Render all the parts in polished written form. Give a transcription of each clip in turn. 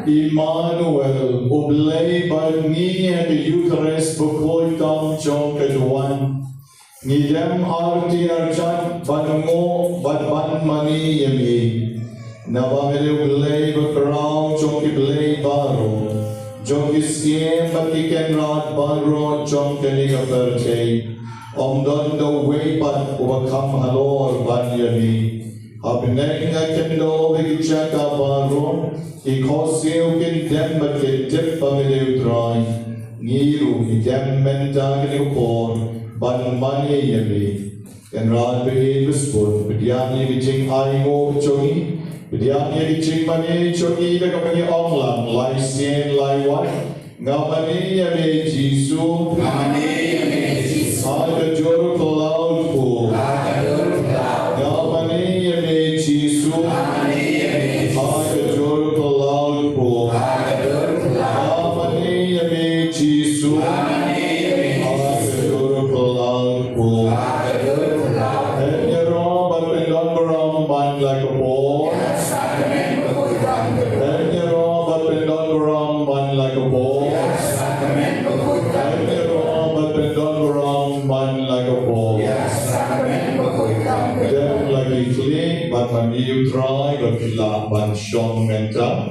Immanuel, oblei barnia ke Eucharist bukoitam jong keduan. Ngidem arti arjat banmo badban mani yemi. Nabamele oblei bakrao jong iblei baro. Jong isiem bakiken rat baro jong keniga pertei. Omdon do weipat ubakam halor ban yemi. Abneng kendo bigchaka baro. Ikosio kin demba ke tippa mileu drai, niru ki demmenta ke ukor, ban mani yemi. Kan rad be bispur, bediani bijing aingo chongi, bediani bijing mani chongi da kapani onglam, lai sien lai wat, ngamani yemi Jisu, ngamani yemi Jisu, ada jor cloud fu, ada jor cloud, ngamani yemi Jisu, ngamani yemi Jisu, ada jor like a ball. you try got kila ban shong menta.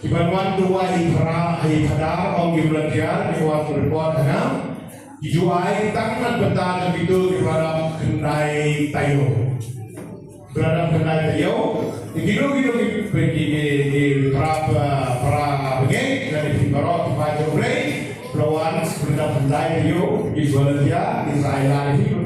Iban dua hipra om giblajar di waktu report hana dijuai tangan betan itu di dalam kendai tayo berada kendai tayo gitu di para begini dari barok baca play lawan berada kendai tayo di Malaysia Israel itu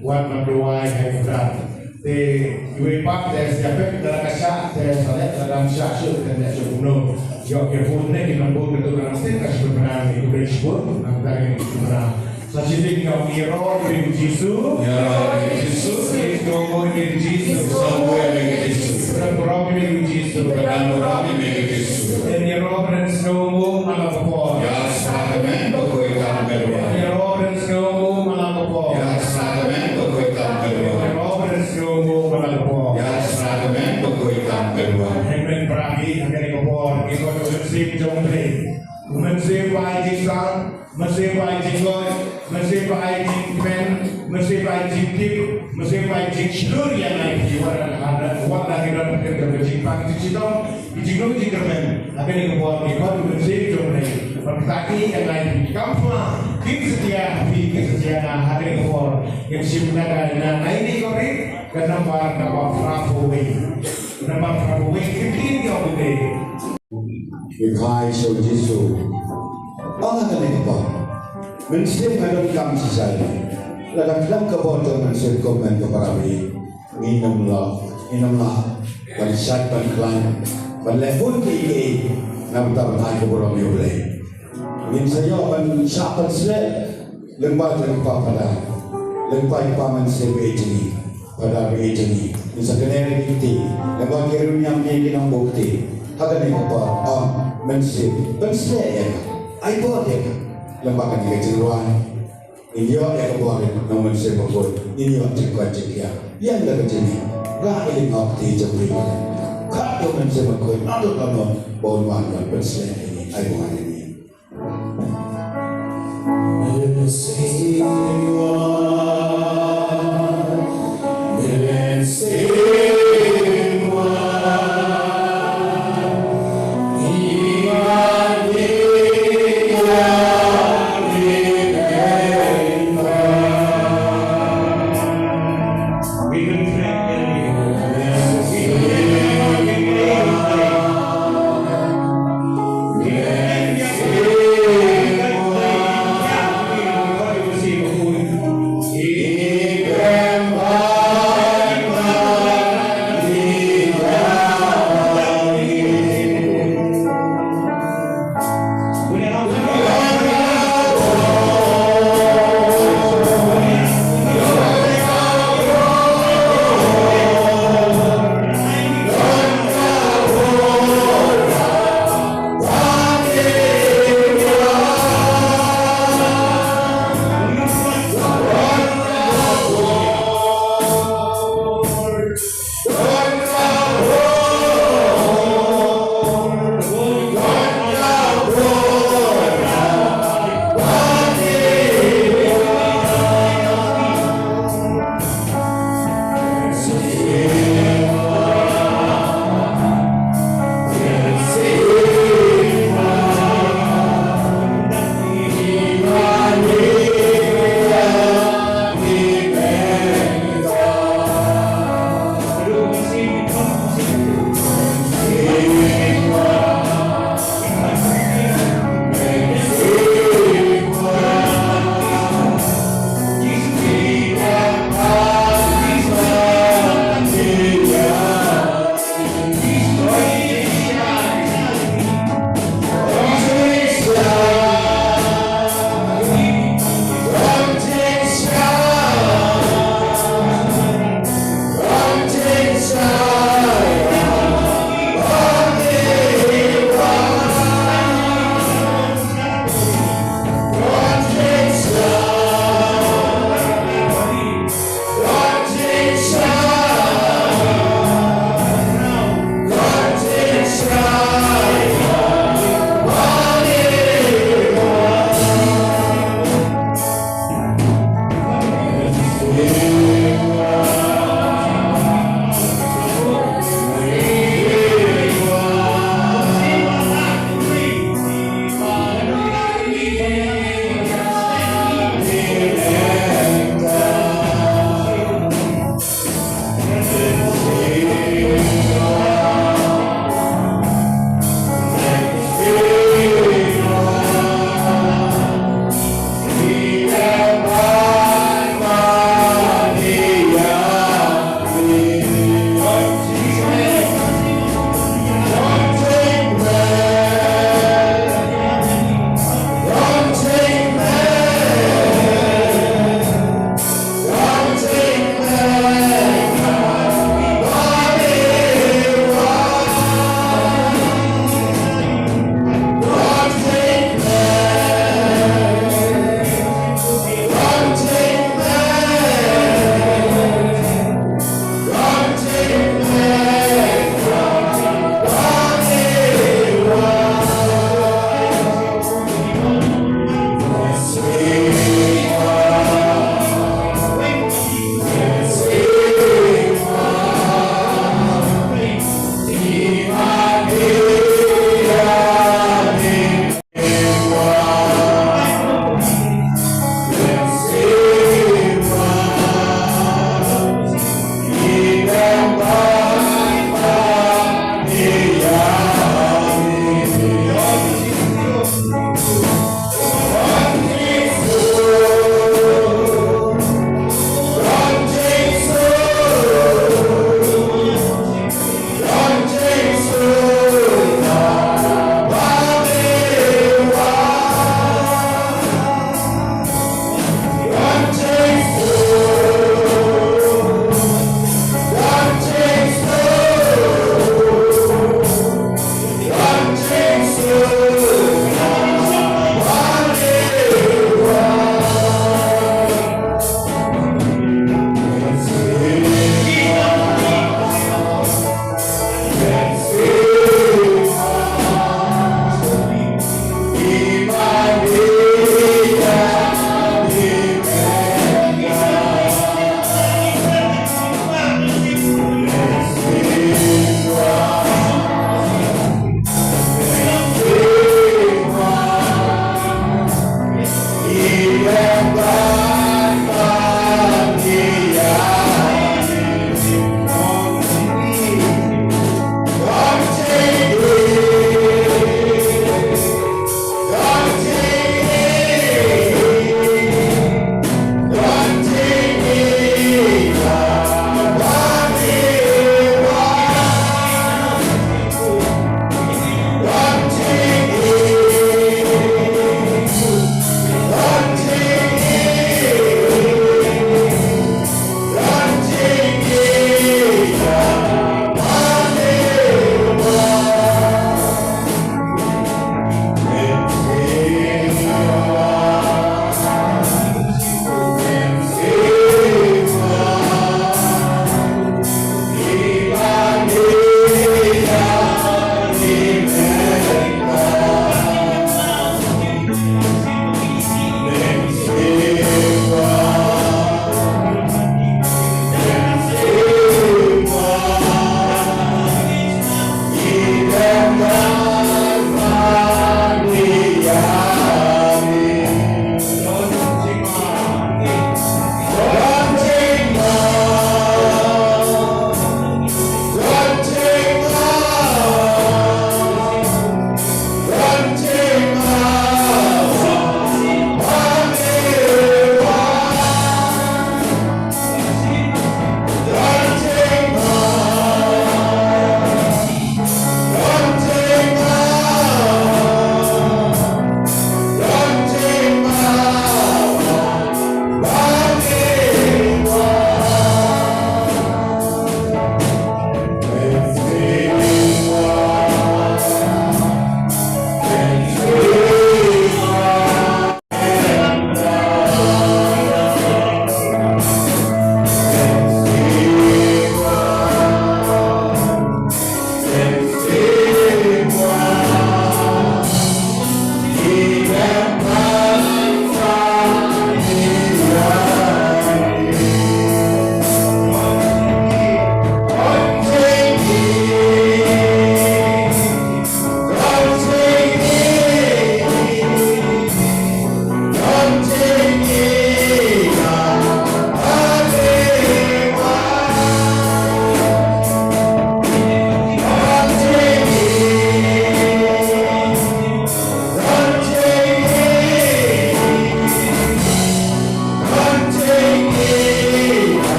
warna dua hipra Ibu Pak dari siapa dalam kasih dari saya dalam syasut dan syasut kuno. Jauh ke punya di lembut keturunan mesti kasih berperan itu berisbut antara ini berperan. Sasih kau miro dari Yesus, Yesus itu kau dari Yesus, semua dari Yesus. Berapa dari Yesus, berapa dari Yesus. Dan miro dan semua malam apa? Ya sahabat, kau ikan berwa. Miro dan semua malam apa? Ya sahabat, kau ikan berwa. Ya seragamen pegawai kedua. Henry Prabi akan dikopor ikut mesin jombre, mesin wajib sang, mesin wajib goy, mesin wajib pen, mesin wajib tip, mesin wajib seluruh yang lain di ada warna kita bekerja berjimpang di situ, di jinggung jingkermen akan dikopor ikut mesin jombre. Bertaki yang lain di kampung, kesetiaan akan dikopor yang simulakan. Nah ini korek. Kenapa Prabowo ini yang gede? Ikai so Jesu, Allah kan itu, mesti pada kami sisai. Dalam kebotol mansir komen keparawi minumlah bersat berkelan berlepun tinggi nam tahan keborong yule min saya siapa sele lembaga pada lembaga paman sebejini pada bejini bisa kenal kita lembaga kerumnya menjadi nam bukti hagan ini apa mansir ya ai boleh lembaga ni kejeruan ini yang keluarin nomor sepuluh ini yang cekak yang dah kecil rahim akti jemput kalau nomor sepuluh ada kamu bawa dan bersih ini ayuan ini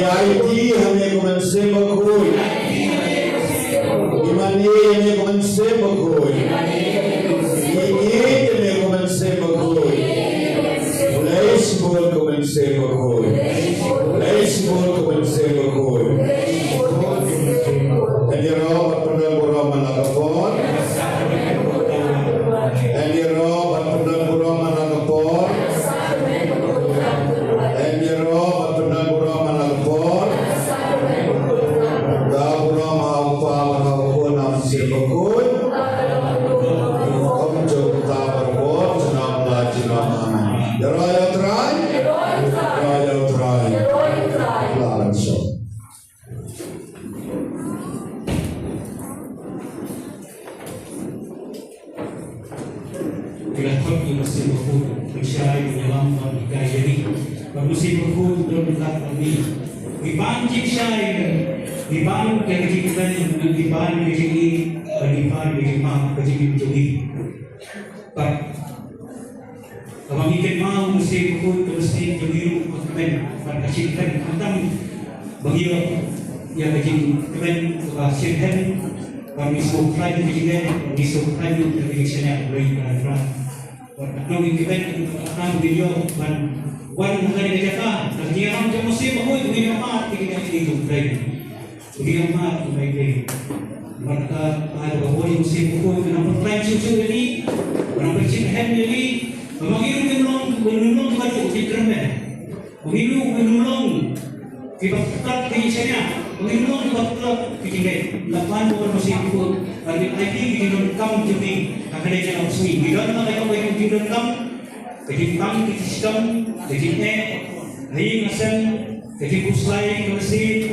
Yaiti hame kumanse bakoi. Imani hame kumanse bakoi. Ini hame kumanse bakoi. Leis bol kumanse bakoi. Leis bol kumanse bakoi. Jadi roh berpendang manakapon. Jadi roh berpendang manakapon. Jadi roh berpendang manakapon. Dabro maupa manakapon namsir bakoi. Om jota berbot senam laji nama. Royal try. Lawan show. Dilakukan di musim berhut, bersyai menyelamkan dikayari. Musim berhut berdekat kami. Dibanjik syai, dibanjik kejikan, dibanjik kejiki, dibanjik kejimak, kejiki menjadi. Kalau kita mau musim berhut, mesti berbiru kemen, berkecikan tentang bahagia yang kejiki kemen, berkecikan. Kami sukai kejikan, kami sukai kejikan beri peran. Kalau kita akan video wan mengenai kerja, kerja macam musim aku itu amat kita itu baik, dia amat baik. Maka ada bahawa musim aku itu nampak lain susu ini, nampak cinta ini, mengiru menulung kepada ujian menulung kita tetap kejikannya, menulung kita tetap kejikan. Lapan orang musim aku, ada lagi menulung kamu jadi. Akan ada yang resmi. Bila nak ada yang direkam, kejipang sistem, kejipne, hari ngasan, kejip uslai kemesin,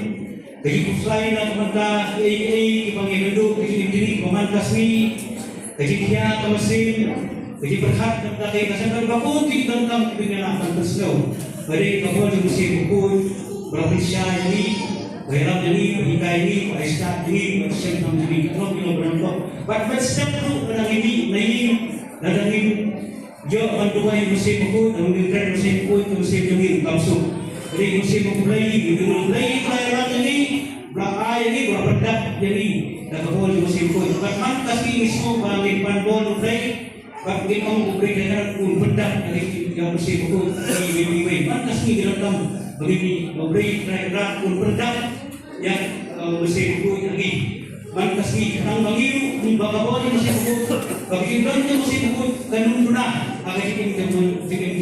kejip uslai nak mentah, dipanggil duduk, kejip diri pemantas ni, kejip dia kemesin, kejip berhak mentah ngasan dan berapun kita tentang dengan akan tersebut. Beri kahwal di musim buku, beropisia ini. Bayram jadi nikah ini, Aisyah ini, Aisyah jadi kalau kita berantem, but step tu kadang ini, jo bantu bayi musim buku, kemudian musim buku itu musim jadi langsung. Jadi musim buku lagi bayram ini, belakang ini berpedak jadi, dah kau di musim buku. But man kasih semua bagi panbon lagi, but kita mau berikan pedak dari yang musim buku ini, man kasih direkam. Begini memberi kerajaan berdak yang musim buku lagi. Mantas ni ang bangiru ni bakabaw ni musim buku. Bagaimana ni musim buku kanun puna agak kita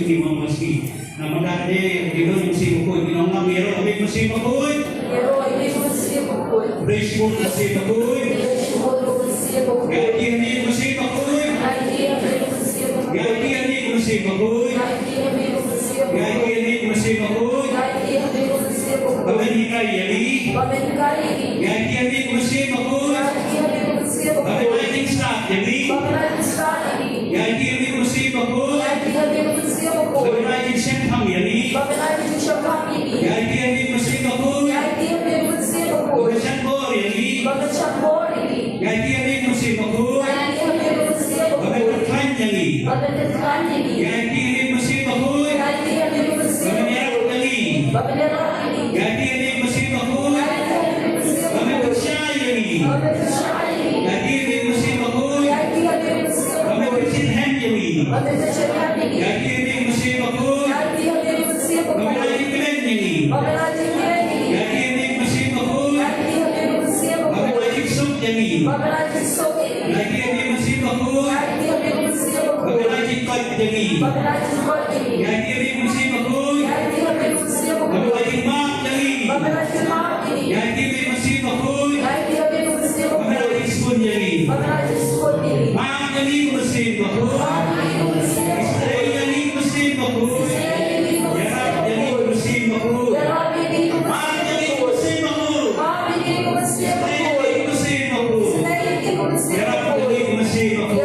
di mama meski. Nama dah di musim buku di nama biaro abis musim buku. Berisiko musim buku. Ganti ni musim buku. Ganti ni musim buku. Ganti ni musim buku. Bagaimana kaya ni? Ganti musim buku. Bagaimana start jadi? Ganti musim buku. Bagaimana sempang jadi? Ganti musim buku. Bagaimana bor jadi? Ganti musim buku. Bagaimana kan jadi? Ganti musim buku. Bagaimana lagi? Ganti musim buku. Bagaimana percaya ni? Ganti musim buku. Bagaimana percaya ni? Ganti musim buku. Bagaimana iklan ni? Ganti musim buku. Bagaimana jiksuk ni? Ganti musim buku. Bagaimana jikat ni? Ganti musim buku. Bagaimana jimat ni? Ganti musim buku. Bagaimana jispun ni? Mak ni musim buku. Isteri ni musim buku. Yarab ni musim buku. Mak ni musim buku. Isteri ni musim buku. Yarab ni musim buku.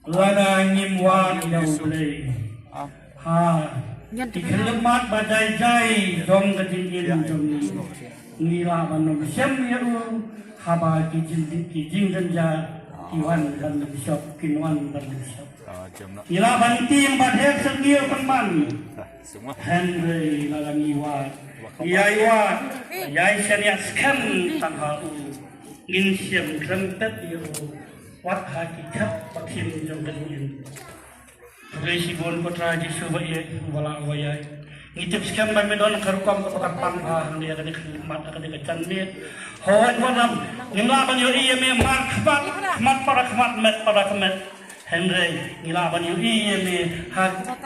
lana nyimwa yang boleh ha dikelemat badai jai dong kejingin jomni nila manom siam yaru haba kijing denja iwan dan bisop kinwan dan bisop nila banti yang badai sergio penman Henry lalamiwa yai syariat skam tanha ngin siam krempet yaru wat hakikat pakim jom kejingin Resi bon putra di subaya wala waya ngitip skam ban medon karukam kepakat pangha dia kada khidmat kada kecandit hawat walam ngila ban yo iya me mat khmat para khmat met para khmat Henry ngila ban yo iya me ha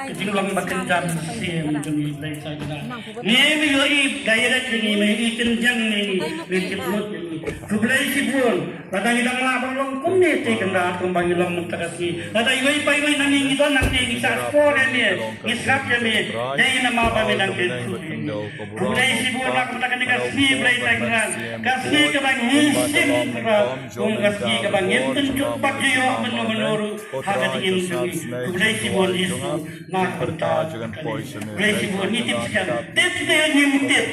kejinglang bakin jam sim demi baik saja ni me yo i direct ni me i kenjang ni ngitip lut ni kublai si bon pada ngidang labang long kumne te kenda kumbang long mutakasi pada iwai pai wai nani ngidon nanti ngisar spore ni ngisap ya me dai na ma ba me nang ke kublai si bon nak mutakan kasi blai tangran kasi ke bang hisim kra kasi ke bang yenten cepat yo menuru haga digin kublai si bon isu nak bertajukan kublai si bon ni tips kan tips dia ni mutip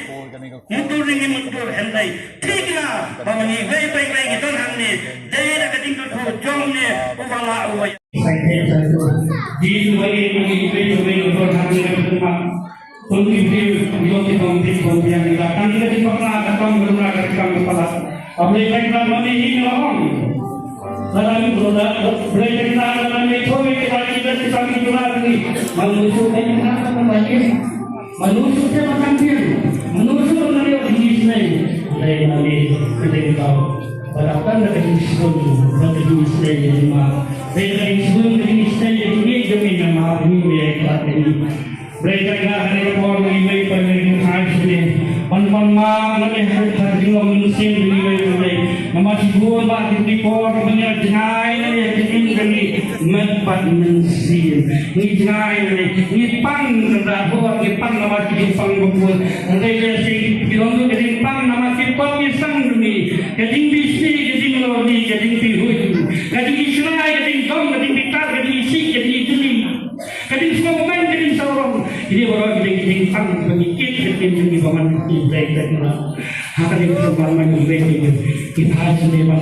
mutur ni mutur hendai tikna bamani wai pai pai ngidon ni daya kading tu jom ni ubala ubay di sebagai ini untuk kami berjumpa untuk itu kita mungkin yang datang kita di pernah datang berulang ketika kepala apabila kita memilih orang dalam berulang belajar kita dalam metode kita berjuang ini manusia kita kembali manusia makan dia manusia mengenai diri sendiri dari nabi kita Walaupun ada disebut ada disebut lima, ada disebut ini demi nama ini mereka ini. Mereka ada orang ini pada hari ini. Panpama mereka hari manusia ini nama sibuan bagi report menyertai ini demi mempat manusia. Ini jenai ini pang terdapat ini pang nama pang berbuat. Mereka sih bilang itu pang nama pang pisang demi. Kadang bisi, kadang lori, kadang pihui, kadang israi, kadang dom, kadang pitar, kadang isi, kadang jeli, kadang semua pemain, kadang saurong. Ini baru kadang pang pemikir, kadang jeli paman ibrahim dan Allah. Hak kadang sumbangan ibrahim kita harus memang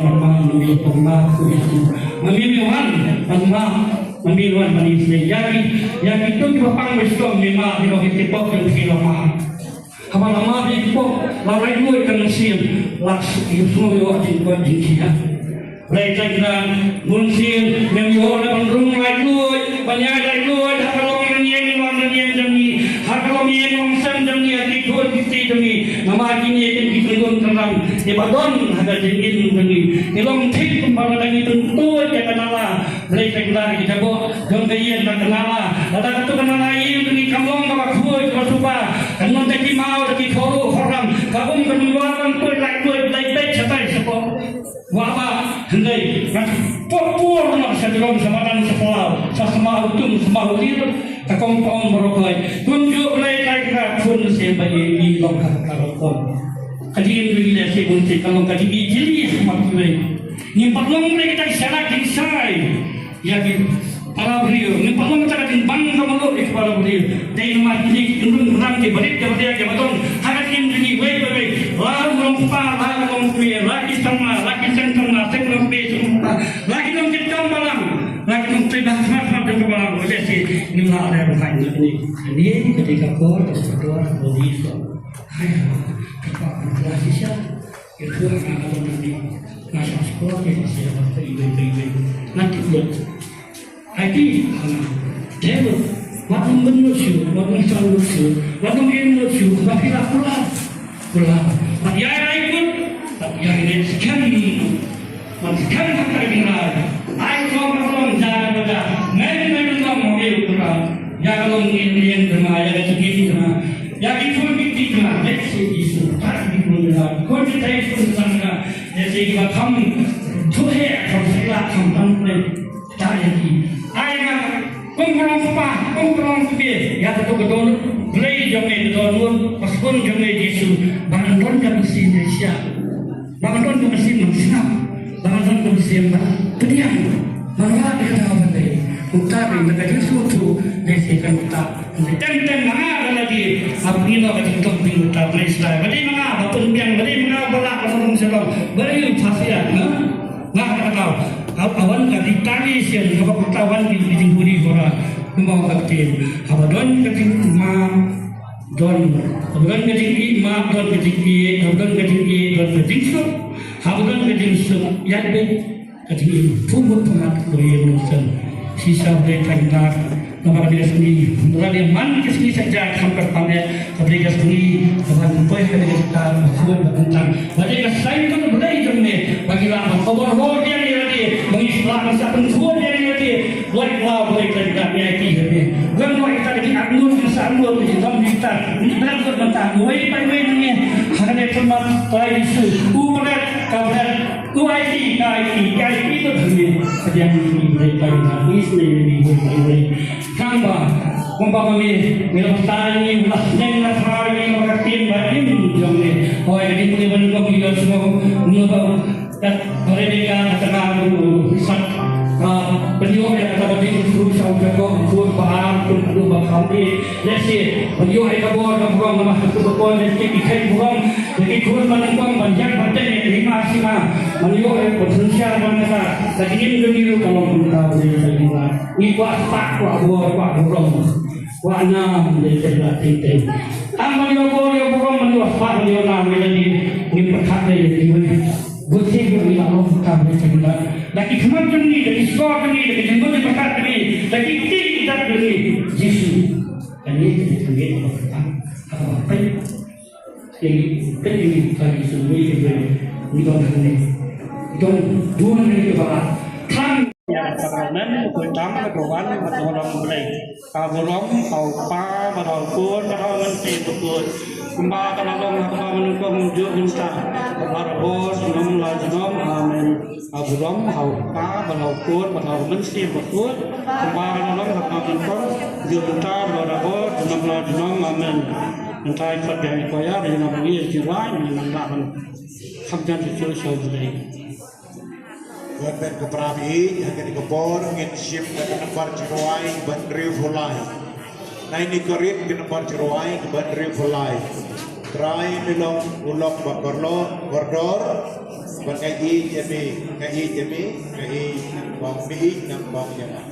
memilih wan manusia. Yang itu kita pang besok memang kita pokok dan kita mah. Kapan lama dia pun lari dua kan mesin laksuk semua yang buat jinjia. Mereka kita mesin yang orang rumah lari dua banyak lari dua. Kalau yang orang yang demi, kalau yang orang sen demi hati dua kita demi. Nama ini yang kita tenang. Ibadan ada jengin demi. Ilong tik kembali lagi tentu dia kenala. Mereka kita buat gembira dan kenala. Ada satu kenala ini demi kamu bawa kuat bersumpah. Kamu tadi mau di korup orang, kamu mengeluarkan kuat lagi capai sepuluh. Wabah hendai, pur nak sedang samaran sekolah, sesama utum sesama ulir, kaum berokai. Tunjuk mereka kita pun sebagai ini lokal kalaukan. Kajian begini sebut kalau kajian jeli semua mereka. Ni perlu mereka syarat insai, yakin. Para beliau, ni perlu kita kajian bangga malu para beliau. Dari majlis turun orang di balik kerja kebetulan hadakin ini baik. Lalu melompat, lalu melompat, lagi sama, lagi sengkema, lagi mungkin malam, lagi mungkin dah sempat juga malam. Jadi ni lah ada bermain ini. Ini ketika kau berdoa beri hai, kita berdoa siapa? Itu yang akan menjadi nasi sekolah yang siapa ibu. Nanti buat IT, dia waktu menuju, waktu menuju, waktu menuju, tapi lah pulang. Tapi yang ikut, tapi yang ini sekian, sekian kata dengar. Aku belum jaga, memang mobil pulang. Yang kalau ingin dengar, yang sedikit dengar, yang itu sedikit dengar, leksi itu, tapi dengar. Kau kita itu dengar, jadi kita kamu tuh kalau saya kamu cari lagi. Ayah, kongkrong ya betul beli jomel dorun, paspun jomel disu, bangun ke mesin Indonesia, bangun ke mesin Malaysia, bangun ke mesin Pediam, mana kita tahu betul. Utari mereka suatu desikan kita. Tentang mana lagi apabila kita toping kita Malaysia. Beri mana apapun yang beri mana balak orang sebab beri fasiat. Nah kau awan kati tali sian kau kawan di tinggi orang mau kati. Abadon kati ma don abadon kati ma don kati abadon kati don kati so abadon kati so yadbe kati tumbuh tomat korean sen. Sisa berkaitan dengan dia sendiri, mulai man kesini saja sampai pada dia sendiri dengan poin yang kita buat tentang. Bagaimana saya itu mulai jomne, bagaimana kabar dia ni mengislam siapa pun dia ni buat boleh kita ni ini. Bukan kita lagi abnur kesambut di dalam kita. Ini benar benar boleh pai ni. Hanya cuma pai isu, umat kabar. KIT itu begini, yang mereka ini ini kamba, umpamanya melestari, melestari hari, merakin batin, jangan, oh ini boleh menunggu kita semua menunggu dan mereka kenal sat penjual yang ada di seluruh sampai ke paham pun bakal di lesi penjual yang kabar kabar nama itu kabar lesi ikan buang jadi kurang menangkap banyak banyak lima sima menjual yang potensial mana lagi ini dulu kalau kita lagi ibu tak buat burung enam dari titik amal yang burung menjual pak menjual enam ini perkara yang Bukti bagi Allah kami cakap. Lagi kemana ni, lagi sekolah ni, lagi jemput berkat ni, lagi tidak ni. Yesus. Dan ini kita lihat apa yang ini kali semua ini bangsa ni. Don dua ni kebarat. Kan yang pertama pertama kawan orang mulai. Kawan kau pa, orang pun, orang menteri pun. Kembali kalau kita menunggu muncul kita, berharap nom amin. Abram haupa berlaupun menteri betul. Kembali kalau kita menunggu kita berharap nom amin. Entah kerja ikaya dengan bagi jiwa dengan lahan kerja itu sahaja. Buat ben keperapi yang kini kebor ingin siap ke tempat Ciroai Bandri Fulai. Nah ini kerip ke tempat Ciroai Bandri Fulai. Try nilong ulok bakorlo bordor bagai jemi bang bi nang bang jema.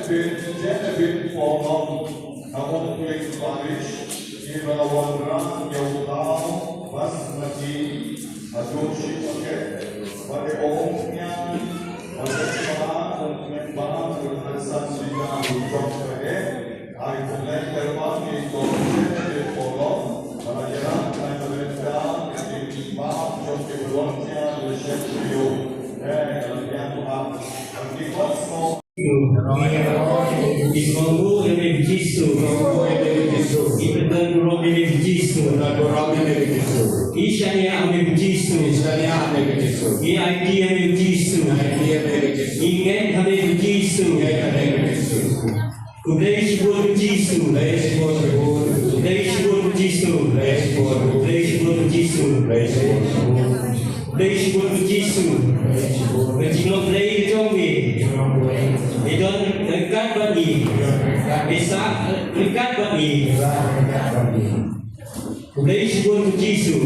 Genevieve Forlong, Nawang Place Parish, Irawandra, Yautao, Basmati, Adoshi, pada umumnya, pada sekolah, pengembang, berkesan juga untuk hari mulai terbang itu Genevieve Forlong, pelajaran, pemerintah, ketimpangan, joki berwarna, lesyat video, yang di kosmos. Ismanggu yang Yesus, Ibadah Roh yang Yesus, Isyania yang Yesus, IIT yang Yesus, Ingen yang Yesus, Kudai Shibur Yesus, Kudai Shibur Yesus, Kudai Shibur Yesus, Kudai Shibur Yesus, Kudai Play Jomi. Idon dekat bagi, bisa dekat bagi. Boleh sebut Yesus.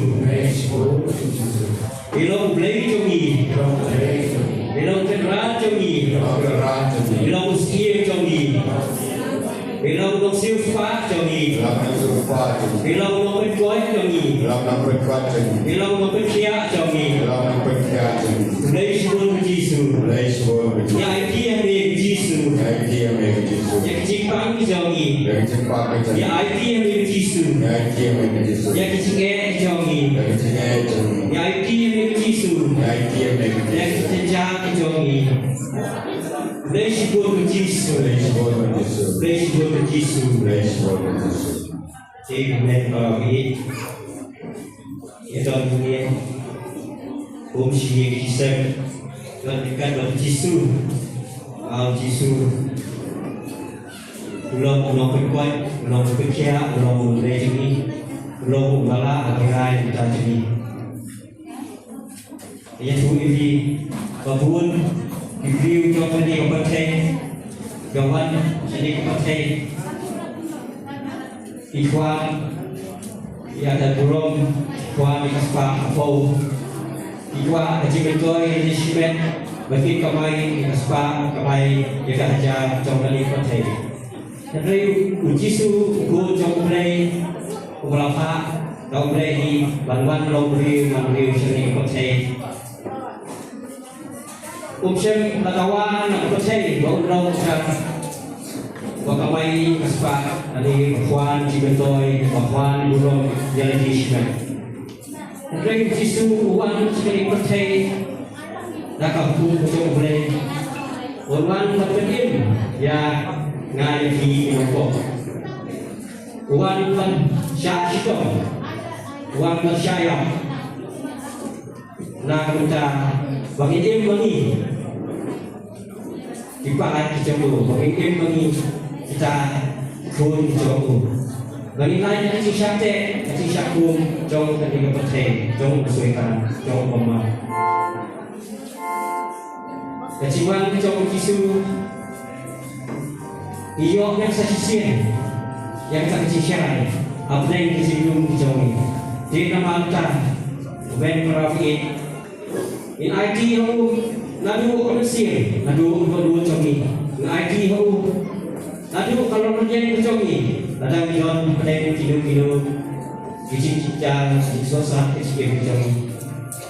Ilong boleh jongi. Ilong kerja jongi. Ilong usia jongi. Ilong usia fat jongi. Ilong berkuat jongi. Ilong berkiat jongi. Boleh sebut Yesus. Ya dia Yesus. Ya kecipang jongi. Ya dia Yesus. Ya kecingeh jongi. Ya dia Yesus. Ya kecejak jongi. Boleh sebut Yesus. Boleh sebut Yesus. Amen. Itu dunia. Umsi kisah dan dekat dengan Yesus. Yesus. Belum berkuat, belum berkira, belum berjegi, belum bala akhirat kita jadi. Ia tu ini babun review job ni kepakai, jawan jadi kepakai. Ikhwan, ia ada burung, ikhwan dikasih apa? Ikhwan haji berkoi haji simet, bagi kamai dikasih kamai jaga haja jom lagi kepakai. Jadi Yesus go jom play ulama jom play di banwan lobri mandiri sini kepakai. Umsem latawan kepakai baru kan. Wakamai kaspa dari Puan Cibentoi, Puan Burung Jalan Ismail. Mungkin Yesus Puan sekali percaya, dah kampung betul boleh. Puan berpedim, ya ngaji ilmu. Puan kan syaitan, Puan percaya. Nak kita bagi dia bagi, dipakai jauh, bagi dia bagi. Kita pun jauh. Bagi lain yang siapa pun jauh dari kepercayaan, jauh kesulitan, jauh pemah. Kecuali jauh Yesus, ia yang sasisian, yang tak kecician, apa yang disebelum dijauhi. Dia nama Allah, Ben Merafiq. In IT aku nadu komersial, nadu berdua jauhi. In IT aku Aduh, kalau menjadi kecongi, kadang John pada kilo-kilo, biji cicang, sosok kecil kecongi,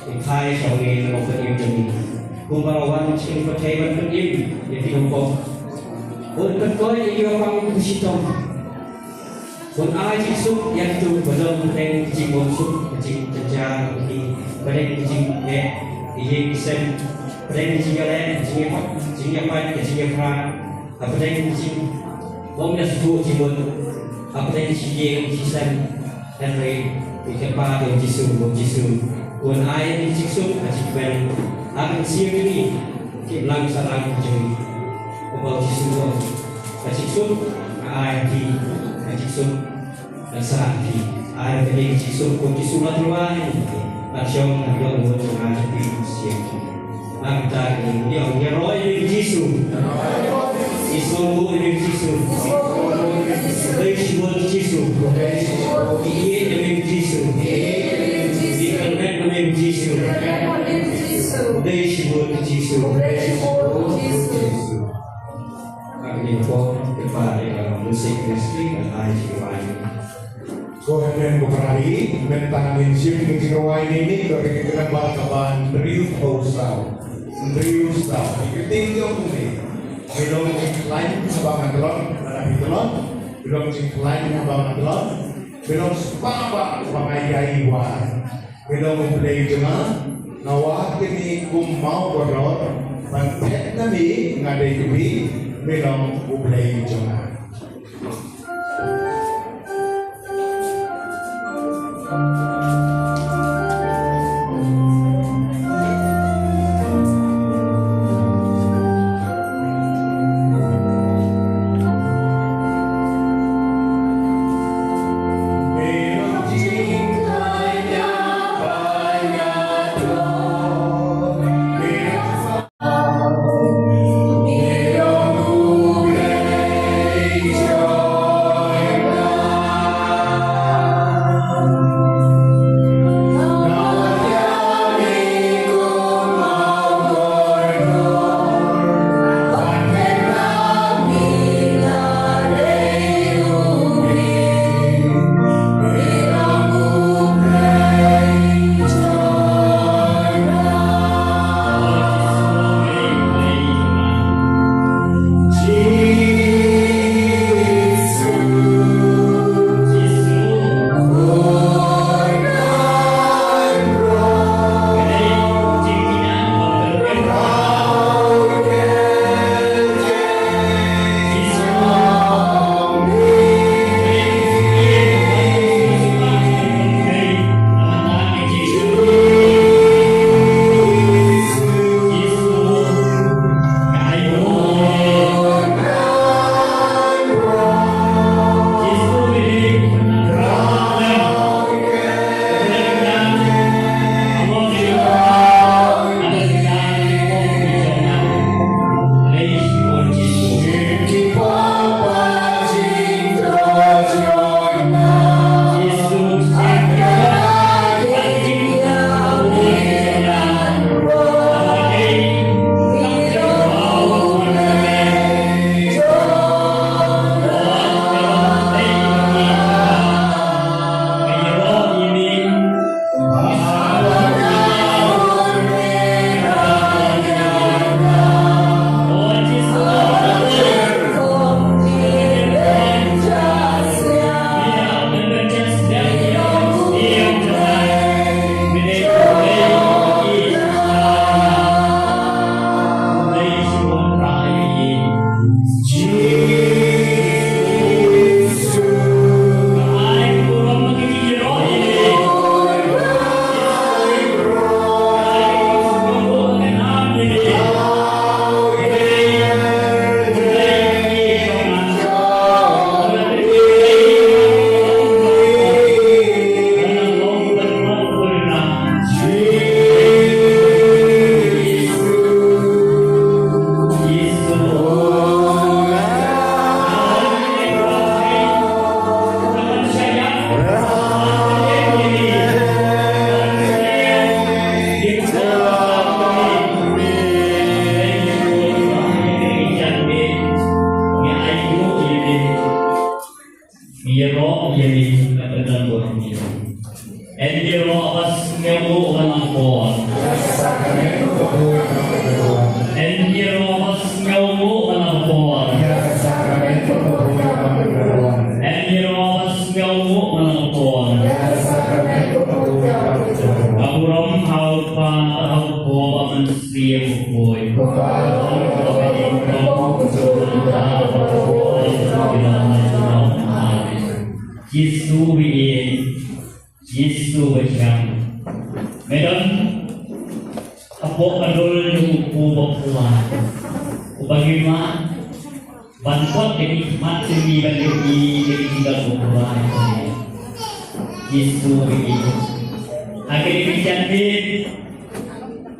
ikai congi, nomor kecongi, kumparawan cikin percaya berkedim, jadi nombor, pun perkoi jadi orang kusitong, pun ai cicuk yang tu belum pada kecil bonsuk, kecil cicang, pada kecil ini kisen, pada kecil galet, kecil apa, kecil apa, pada kecil Bom dah sebut cibun apa yang cijing cisan Henry dikepa dengan Yesus bom Yesus pun air di Yesus asyik ben akan siap ini kiblang sarang jadi bom Yesus bom asyik Yesus air di Yesus dan sarang di air di Yesus bom Yesus matuan asyong ada buat mengajar di siap nak kita ini yang roy di Yesus Ismanggu yang Yesus, Yesus Yesus, Ia yang Yesus, Ikan yang Yesus, Yesus Yesus. ini po kepada musik Kristi dan IGY. Gohen Bukhari mentangin sim di Rawai ini dari kita bakaban Riu Hosau tinggal ini belum lain sebangan telon ada telon belum lain sebangan telon belum sepapa sebangai wan belum mulai jemaah nawak ini mau berlor bantet nabi ngadai kubi belum mulai jemaah.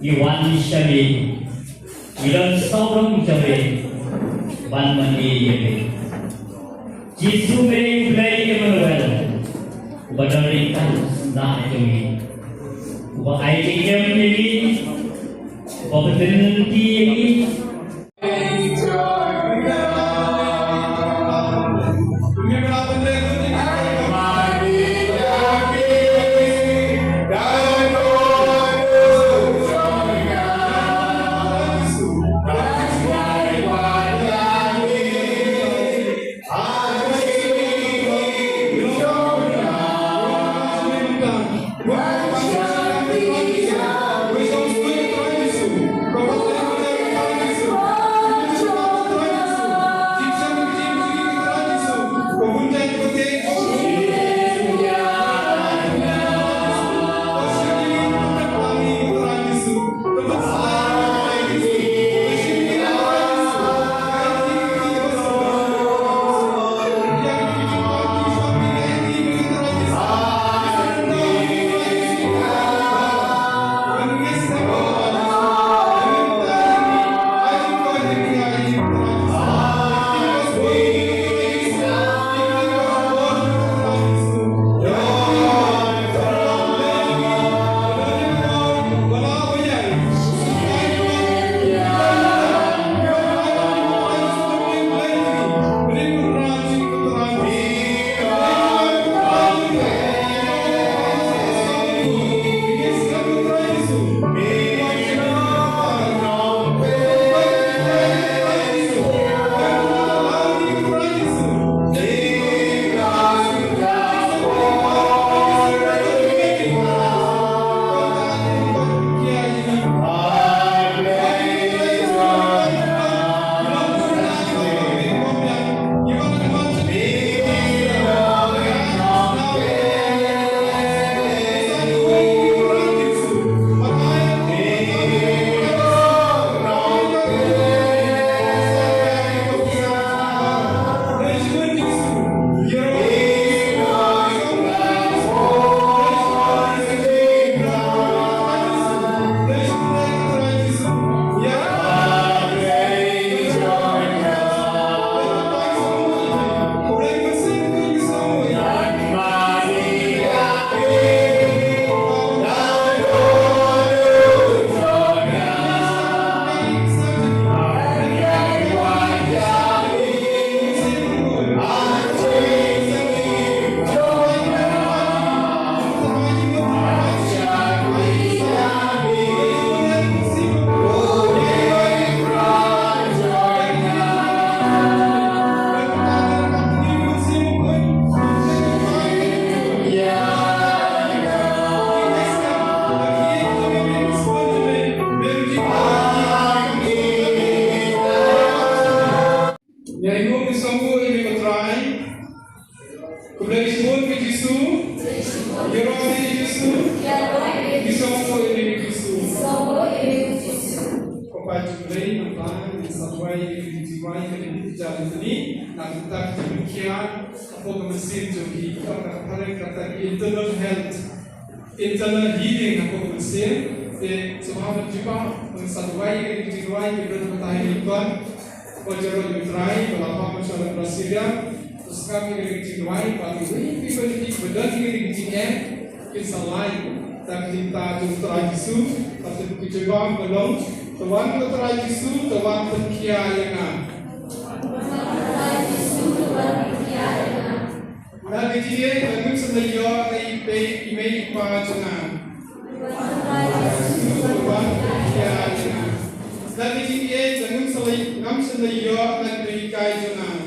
Iwan Shabi, Ilan Saurang Shabi, Ban Mandi Yabi. Jisu Meri Ulai Emmanuel, Ubadarikan Nah Jumi, Uba Aikiam Yabi, Uba Betenenti Yabi. Nyaimu misamu ini matrai. Kemudian disebut ke Yesu. Yeroi Yesu. Misamu ini Yesu. Kepada mulai nampak sampai jiwai ke jalan ini. Nak tak demikian. Apa mesin jogi kita kata internal health, internal healing apa mesin. Semua berjumpa mensaduai ke jiwai ke bermatahi Tuhan. Wajar utrai melapang masyarakat Brasilia. Terus kami ke jiwai bagi pribadi badan ke jiwai kisah lain. Tak kita jumpa Yesus. Tapi kita belum. Tuhan bertera Yesus. Tuhan berkiayangan. Nabi dia dengan selayar dari email pajangan. Nabi dia dengan selayar dari kajangan.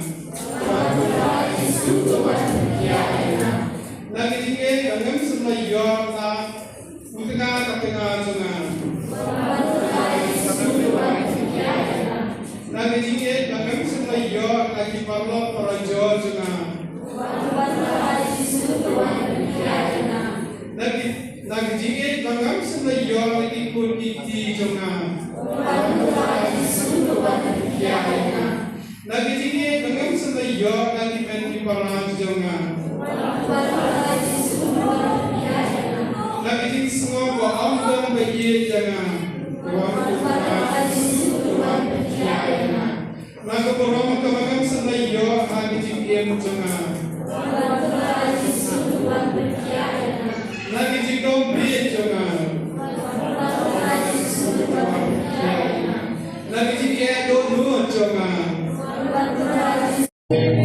Nabi dia dengan selayar dari tengah jangan. Nabi dia dengan selayar dari parlor peraja jangan. Nagjingit langam selayar lagi pun iti jongan. Nagjingit langam selayar lagi menti parang jongan. Nagjing semua baam dan bagi jangan. Nagaporong kamagam selayar nagjing jongan. Lagi jika beli jangan. Lagi jika dulu jangan. Thank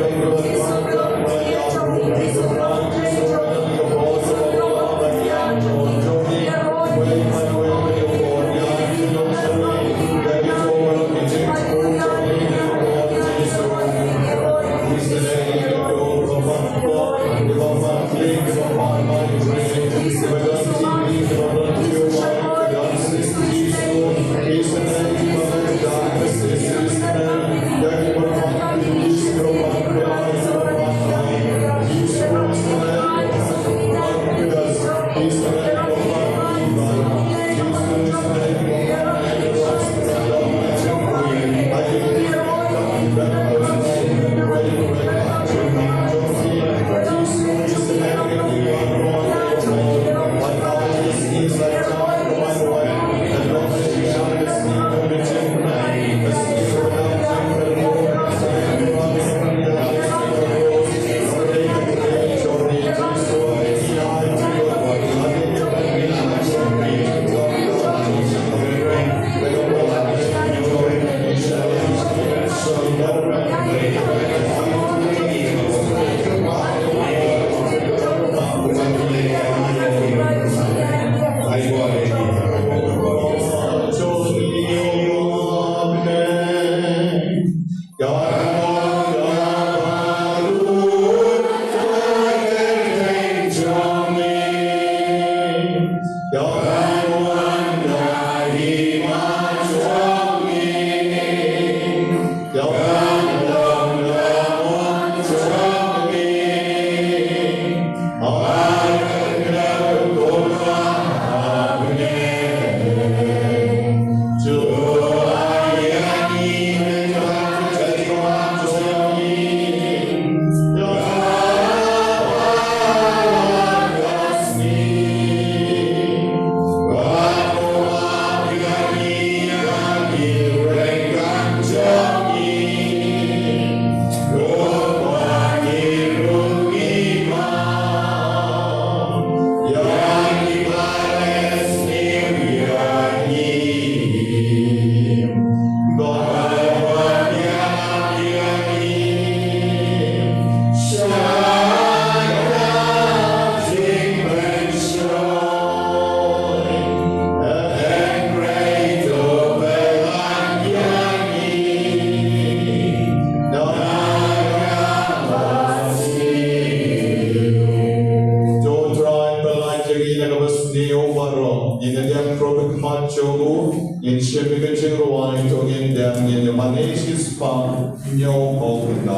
you. Sang in Malaysia's Pang, Nyo Open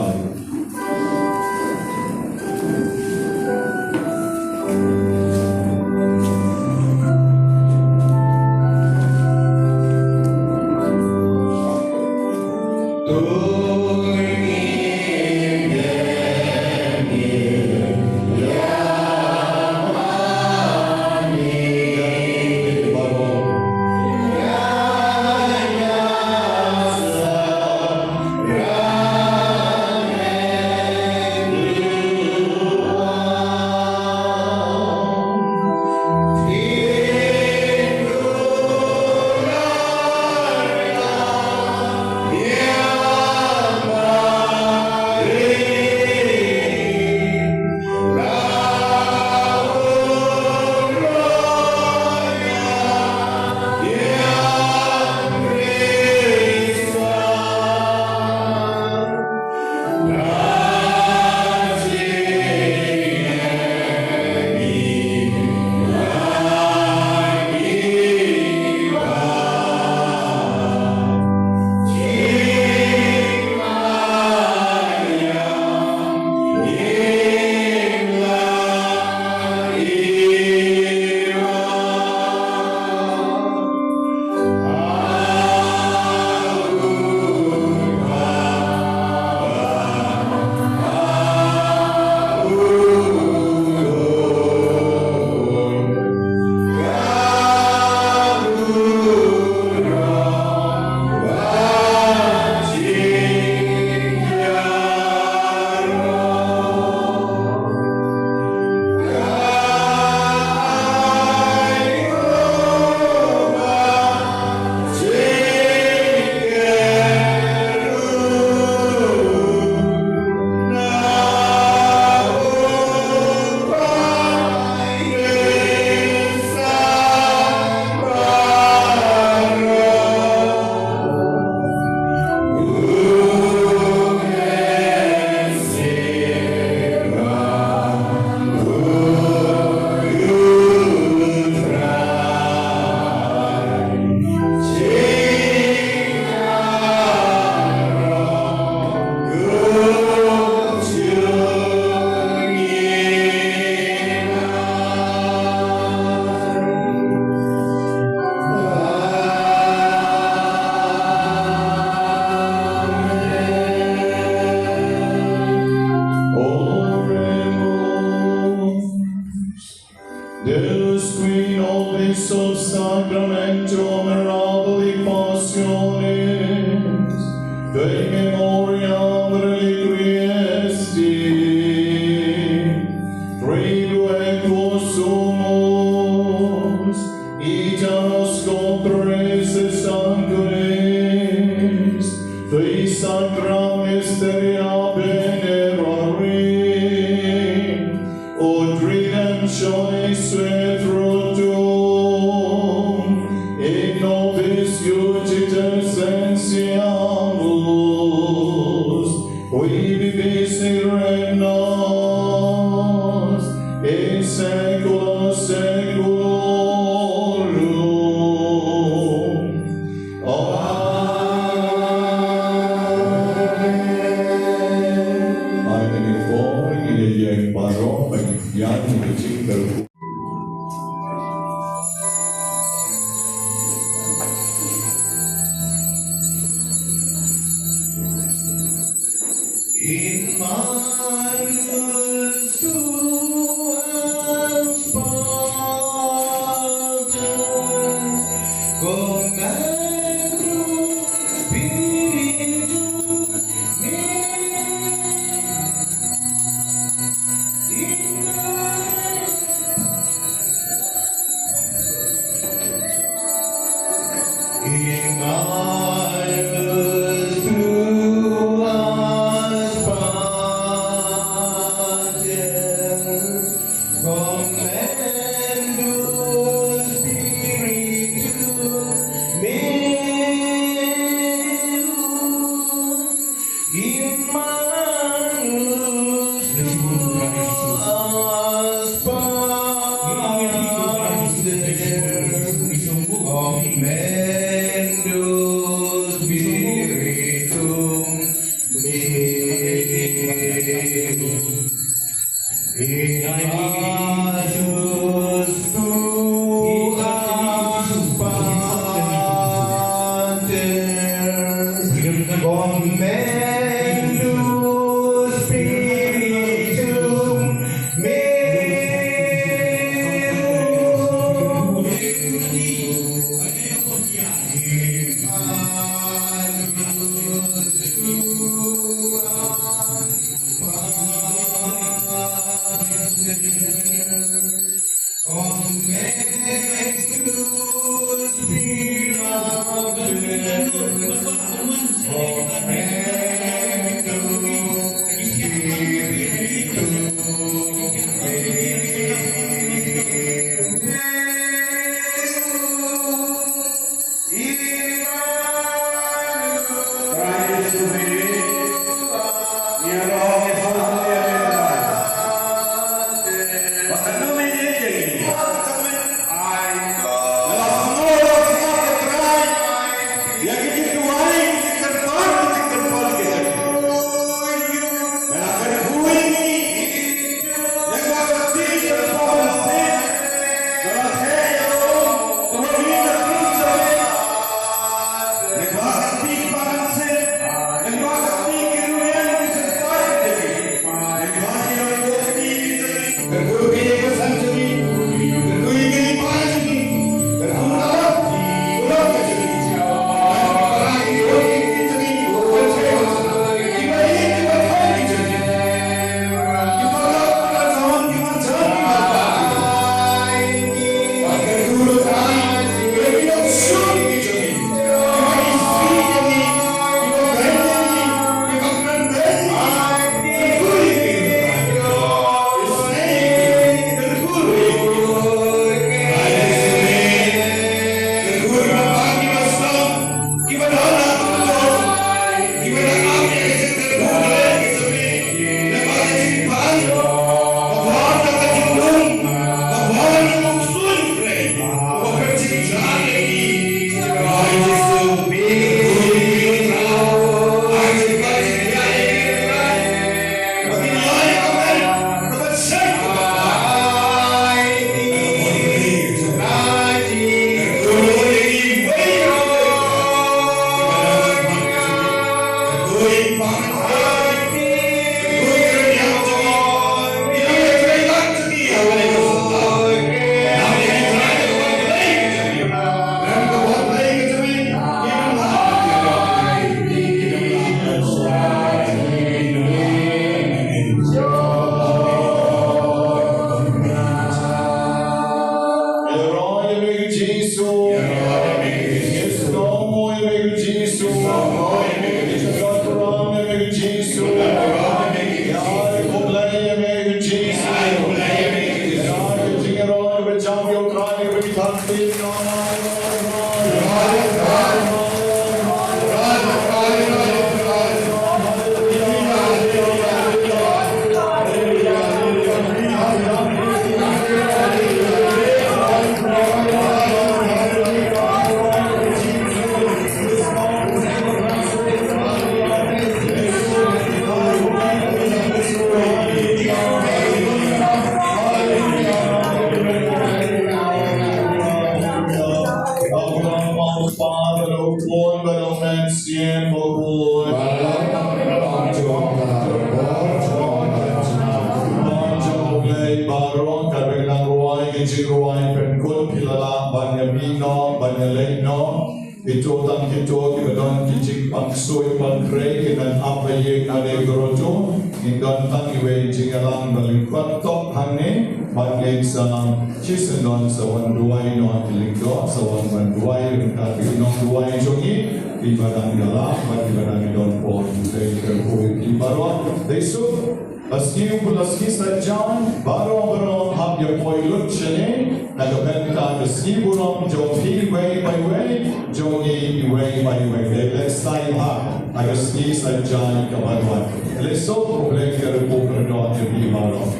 Deus qui nobis sub sacramento mirabili passionis, de memoriam reliquii esti, tribuet vos sumus, itanos compres sanguinis, de sacra mysteria venerarim, ut redemptionis sui fructum, et nobis iudites sensiamus, qui vivis in regnas, in saecula saeculorum. Amen. Amen. For in the Barom, Yan in the Jingle. In manus tuas patres, commandum spiritum in manus tuas patres,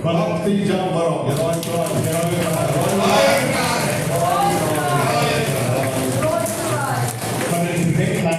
Balak tijang